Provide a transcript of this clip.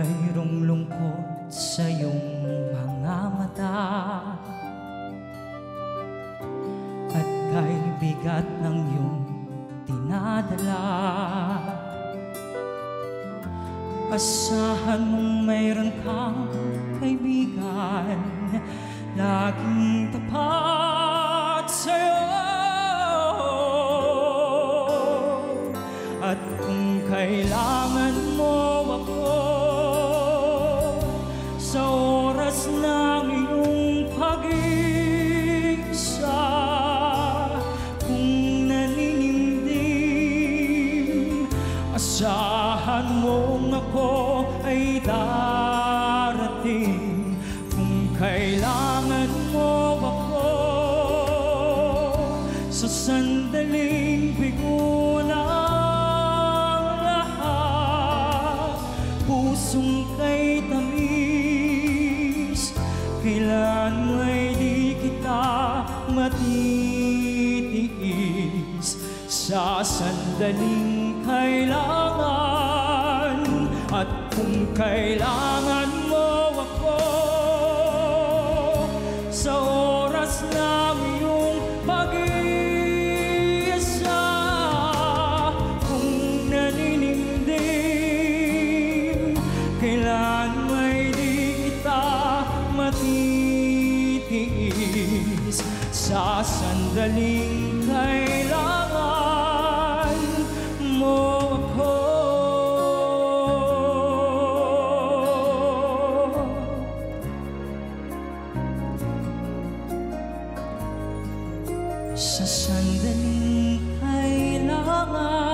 mayroong lungkot sa iyong mga mata, at kay bigat ng iyong dinadala, asahan mong mayroon kang kaibigan laging tapat sa'yo. At kung kailangan mo ako sa oras ng iyong pag-iisa, kung naninimdim, asahan mong ako ay darating. Kung kailangan mo ako sa sandaling bigo ng lahat, pusong kay tamis, kailan ay di kita matitiis. Sa sandaling kailangan, at kung kailangan mo ako sa oras ng iyong pag-iisa, kung naninimdim, kailan ay di kita matitiis. Sa sandaling kailangan mo ako. Sa sandaling kailangan